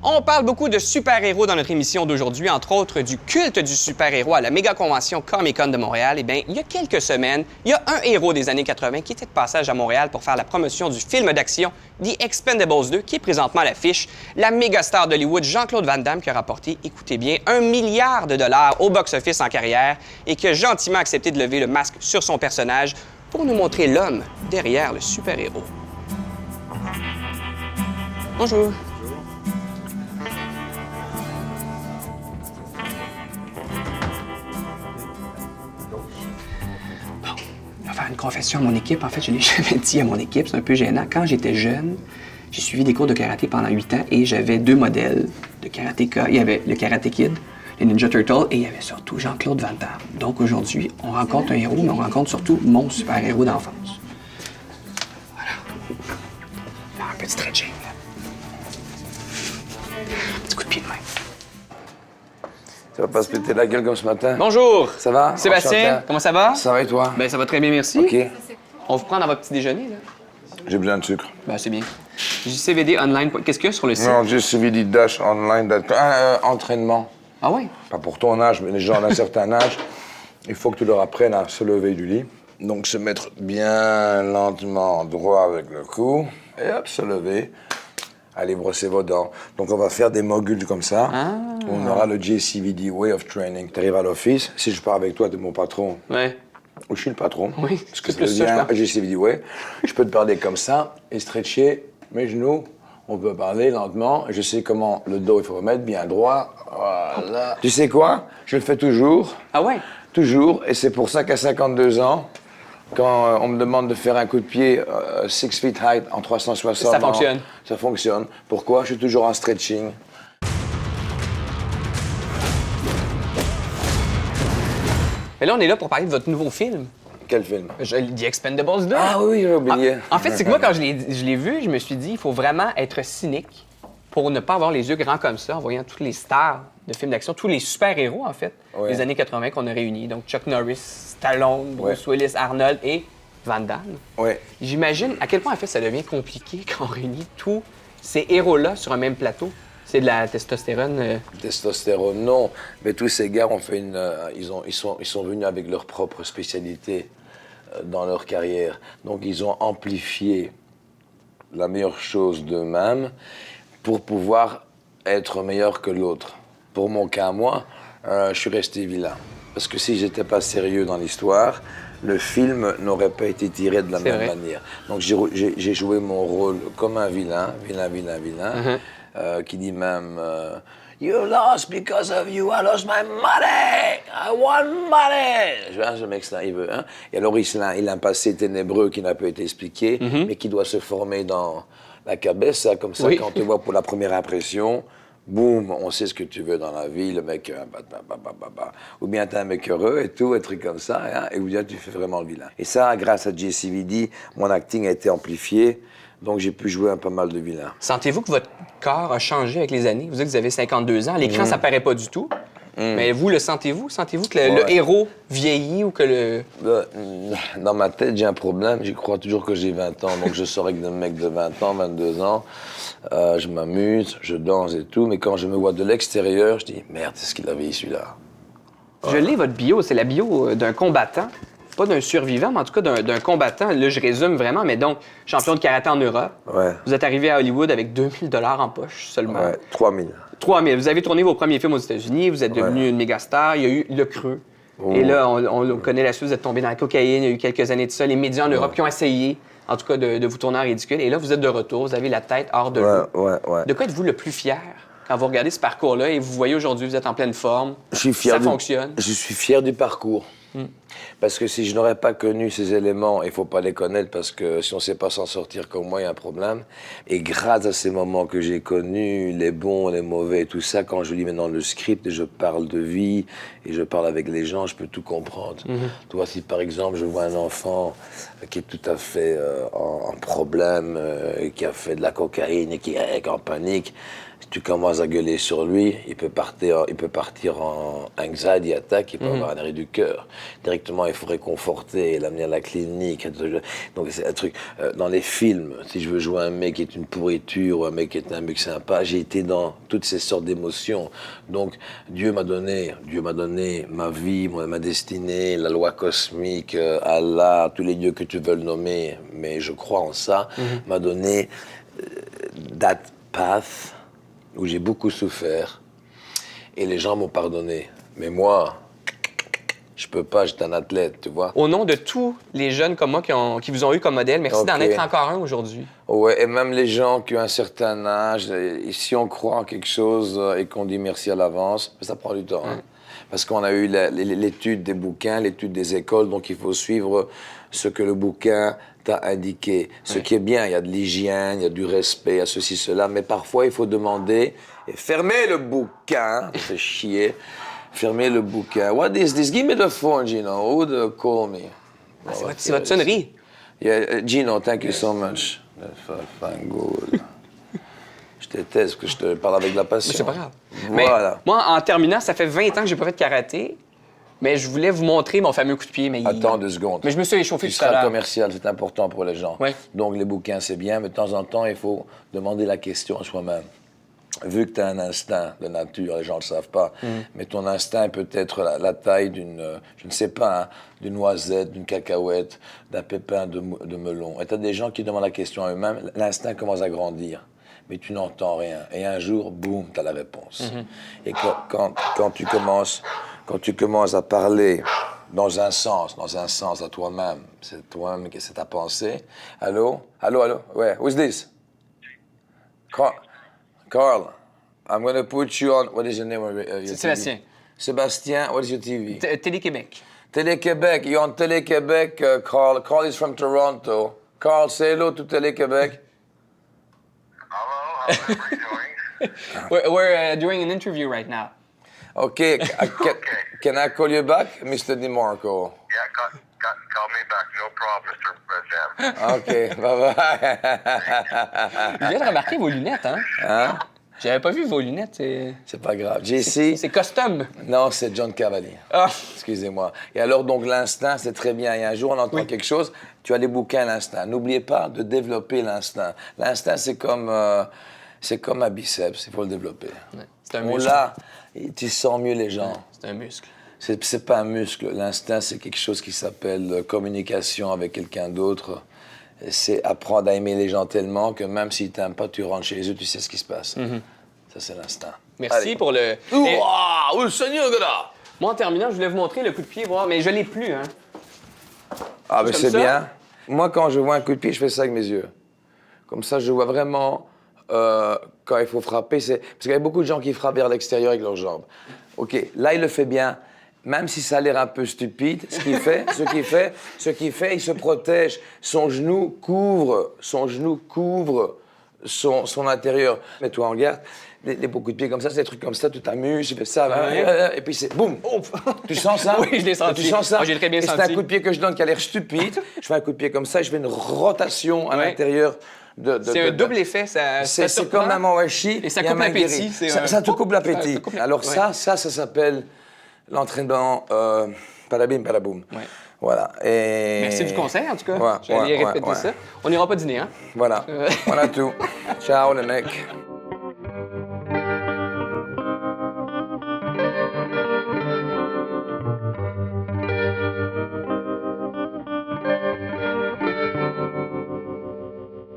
On parle beaucoup de super-héros dans notre émission d'aujourd'hui, entre autres du culte du super-héros à la méga convention Comic-Con de Montréal. Eh bien, il y a quelques semaines, il y a un héros des années 80 qui était de passage à Montréal pour faire la promotion du film d'action The Expendables 2, qui est présentement à l'affiche. La méga star d'Hollywood, Jean-Claude Van Damme, qui a rapporté, écoutez bien, 1 milliard de dollars au box-office en carrière et qui a gentiment accepté de lever le masque sur son personnage pour nous montrer l'homme derrière le super-héros. Bonjour. Je vais faire une confession à mon équipe. En fait, je ne l'ai jamais dit à mon équipe, c'est un peu gênant. Quand j'étais jeune, j'ai suivi des cours de karaté pendant 8 ans et j'avais 2 modèles de karatéka. Il y avait le Karate Kid, les Ninja Turtles et il y avait surtout Jean-Claude Van Damme. Donc aujourd'hui, on rencontre un héros, mais on rencontre surtout mon super-héros d'enfance. Voilà. Un petit stretching. Un petit coup de pied de main. Tu vas pas se péter la gueule comme ce matin? Bonjour. Ça va? Sébastien, Enchanté. comment ça va? Ça va et toi? Ben ça va très bien, merci. OK. On vous prend dans votre petit déjeuner, là? J'ai besoin de sucre. Ben c'est bien. JCVD Online, qu'est-ce qu'il y a sur le site? Non, JCVD Dash Online, entraînement. Ah oui? Pas pour ton âge, mais les gens d'un certain âge, il faut que tu leur apprennes à se lever du lit. Donc se mettre bien lentement droit avec le cou, et hop, se lever. Allez brosser vos dents. Donc on va faire des modules comme ça. Ah. On aura le JCVD Way of Training. Tu arrives à l'office, si je pars avec toi, t'es mon patron. Ouais. Ou je suis le patron. Oui, Parce que c'est plus ça, je viens pense. JCVD Way. Je peux te parler comme ça et stretcher mes genoux. On peut parler lentement. Je sais comment le dos il faut remettre bien droit. Voilà. Tu sais quoi? Je le fais toujours. Ah ouais? Toujours. Et c'est pour ça qu'à 52 ans, quand on me demande de faire un coup de pied 6 feet height en 360... Ça fonctionne. Ça fonctionne. Pourquoi? Je suis toujours en stretching. Mais là, on est là pour parler de votre nouveau film. Quel film? The Expendables 2. Ah oui, j'ai oublié. En fait, c'est que moi, quand je l'ai vu, je me suis dit, il faut vraiment être cynique pour ne pas avoir les yeux grands comme ça en voyant toutes les stars de films d'action, tous les super-héros, en fait, Ouais. des années 80 qu'on a réunis. Donc, Chuck Norris, Stallone, Bruce Willis, Arnold et Van Damme. Oui. J'imagine à quel point, en fait, ça devient compliqué quand on réunit tous ces héros-là sur un même plateau. C'est de la testostérone. Testostérone, non. Mais tous ces gars ont fait ils sont venus avec leur propre spécialité dans leur carrière. Donc ils ont amplifié la meilleure chose d'eux-mêmes pour pouvoir être meilleur que l'autre. Pour mon cas, moi, je suis resté vilain. Parce que si j'étais pas sérieux dans l'histoire, le film n'aurait pas été tiré de la même manière. Donc j'ai joué mon rôle comme un vilain, qui dit même You lost because of you, I lost my money, I want money. Je vois, ce mec-là, il veut. Hein? Et alors il a un passé ténébreux qui n'a pas été expliqué, mais qui doit se former dans la cabessa, comme ça, quand on te voit pour la première impression. Boum, on sait ce que tu veux dans la vie, le mec, ou bien t'es un mec heureux et tout, un truc comme ça, hein, et ou bien tu fais vraiment le vilain. Et ça, grâce à JCVD, mon acting a été amplifié, donc j'ai pu jouer un pas mal de vilains. Sentez-vous que votre corps a changé avec les années? Vous dites que vous avez 52 ans. À l'écran, ça paraît pas du tout. Mais vous, le sentez-vous? Sentez-vous que le héros vieillit ou que le... Dans ma tête, j'ai un problème. Je crois toujours que j'ai 20 ans. Donc, je sors avec des mecs de 20 ans, 22 ans. Je m'amuse, je danse et tout. Mais quand je me vois de l'extérieur, je dis, merde, c'est ce qu'il avait celui-là. Je lis votre bio. C'est la bio d'un combattant. Pas d'un survivant, mais en tout cas d'un combattant. Là, je résume vraiment. Mais donc, champion de karaté en Europe. Ouais. Vous êtes arrivé à Hollywood avec 2000 $ en poche seulement. Ouais, 3000. 3000. Vous avez tourné vos premiers films aux États-Unis. Vous êtes devenu une méga star. Il y a eu Le Creux. Oh. Et là, on connaît la suite. Vous êtes tombé dans la cocaïne. Il y a eu quelques années de ça. Les médias en Europe qui ont essayé, en tout cas, de vous tourner en ridicule. Et là, vous êtes de retour. Vous avez la tête hors de l'eau. Ouais. De quoi êtes-vous le plus fier quand vous regardez ce parcours-là et vous voyez aujourd'hui, vous êtes en pleine forme? Je suis fier Ça fonctionne. Je suis fier du parcours. Parce que si je n'aurais pas connu ces éléments, il ne faut pas les connaître parce que si on ne sait pas s'en sortir comme moi, il y a un problème. Et grâce à ces moments que j'ai connus, les bons, les mauvais, tout ça, quand je lis maintenant le script et je parle de vie et je parle avec les gens, je peux tout comprendre. Tu vois, si par exemple je vois un enfant qui est tout à fait en problème, qui a fait de la cocaïne et qui est en panique, si tu commences à gueuler sur lui, il peut partir en anxiety attack, il peut avoir un arrêt du cœur. C'est-à-dire directement, il faut réconforter, l'amener à la clinique. Donc c'est un truc. Dans les films, si je veux jouer un mec qui est une pourriture ou un mec qui est un mec sympa, j'ai été dans toutes ces sortes d'émotions. Donc Dieu m'a donné ma vie, ma destinée, la loi cosmique, Allah, tous les dieux que tu veux le nommer, mais je crois en ça, m'a donné that path où j'ai beaucoup souffert et les gens m'ont pardonné. Mais moi, je peux pas, j'étais un athlète, tu vois. Au nom de tous les jeunes comme moi qui vous ont eu comme modèle, merci d'en être encore un aujourd'hui. Ouais, et même les gens qui ont un certain âge, et si on croit en quelque chose et qu'on dit merci à l'avance, ça prend du temps. Hein. Parce qu'on a eu l'étude des bouquins, l'étude des écoles, donc il faut suivre ce que le bouquin t'a indiqué. Ce qui est bien, il y a de l'hygiène, il y a du respect, il y a ceci, cela, mais parfois il faut demander, et fermer le bouquin, c'est chier, fermer le bouquin. What is this? Give me the phone, Gino. Who would call me? C'est votre sonnerie. Yeah, Gino, thank you so much. Je déteste que je te parle avec de la passion. Mais c'est pas grave. Voilà. Mais moi, en terminant, ça fait 20 ans que j'ai pas fait de karaté, mais je voulais vous montrer mon fameux coup de pied. Mais Attends 2 secondes. Mais je me suis échauffé tu tout à seras l'heure. commercial, c'est important pour les gens. Ouais. Donc les bouquins, c'est bien, mais de temps en temps, il faut demander la question à soi-même. Vu que tu as un instinct de nature, les gens ne le savent pas, mais ton instinct peut être la taille d'une, je ne sais pas, hein, d'une noisette, d'une cacahuète, d'un pépin de melon. Et tu as des gens qui demandent la question à eux-mêmes, l'instinct commence à grandir, mais tu n'entends rien. Et un jour, boum, tu as la réponse. Et quand tu commences à parler dans un sens à toi-même, c'est toi-même qui c'est ta pensée. Allô? Ouais, who's this? Carl, I'm going to put you on. What is your name? Your Sébastien. Sébastien, what is your TV? Télé-Québec. Télé-Québec. You're on Télé-Québec, Carl. Carl is from Toronto. Carl, say hello to Télé-Québec. Hello, how are you doing? We're doing an interview right now. Okay. Can I call you back, Mr. DeMarco? Yeah, call me back. No problem, Mr. Jam. OK, bye-bye. Je viens de remarquer vos lunettes, hein? Hein? J'avais pas vu vos lunettes. C'est pas grave. JC? C'est custom. Non, c'est John Cavalier. Ah. Excusez-moi. Et alors, donc, l'instinct, c'est très bien. Et un jour, on entend quelque chose, tu as les bouquins, l'instinct. N'oubliez pas de développer l'instinct. L'instinct, c'est comme un biceps, il faut le développer. Ouais, c'est un On muscle. l'a, et tu sens mieux les gens. C'est un muscle. C'est pas un muscle. L'instinct, c'est quelque chose qui s'appelle communication avec quelqu'un d'autre. C'est apprendre à aimer les gens tellement que même s'ils t'aiment pas, tu rentres chez eux, tu sais ce qui se passe. Ça, c'est l'instinct. Merci Allez. pour le... Ouah, le Seigneur, gars! Moi, en terminant, je voulais vous montrer le coup de pied, voir, mais je l'ai plus, hein. Ah, ben Comme c'est ça? bien. Moi, quand je vois un coup de pied, je fais ça avec mes yeux. Comme ça, je vois vraiment quand il faut frapper. Parce qu'il y a beaucoup de gens qui frappent vers l'extérieur avec leurs jambes. OK, là, il le fait bien. Même si ça a l'air un peu stupide, ce qu'il fait, il se protège. Son genou couvre son intérieur. Mets-toi en garde. Les coups de pied comme ça, c'est des trucs comme ça, tu t'amuses, tu fais ça, et puis c'est boum! Tu sens ça? Oui, je l'ai senti. Tu sens ça? Ah, j'ai très bien et senti. c'est un coup de pied que je donne qui a l'air stupide. Je fais un coup de pied comme ça et je fais une rotation à l'intérieur de C'est un double effet, ça c'est surprend. comme un mawashi. Et ça et un coupe l'appétit, mangueri. c'est Ça te coupe l'appétit. coupe Alors ça s'appelle l'entraînement parabim, paraboum. Ouais. Voilà. Et... Merci du conseil, en tout cas. Ouais, J'allais ouais, répéter ouais. ça. On n'ira pas dîner, hein? Voilà. On a tout. Ciao, les mecs.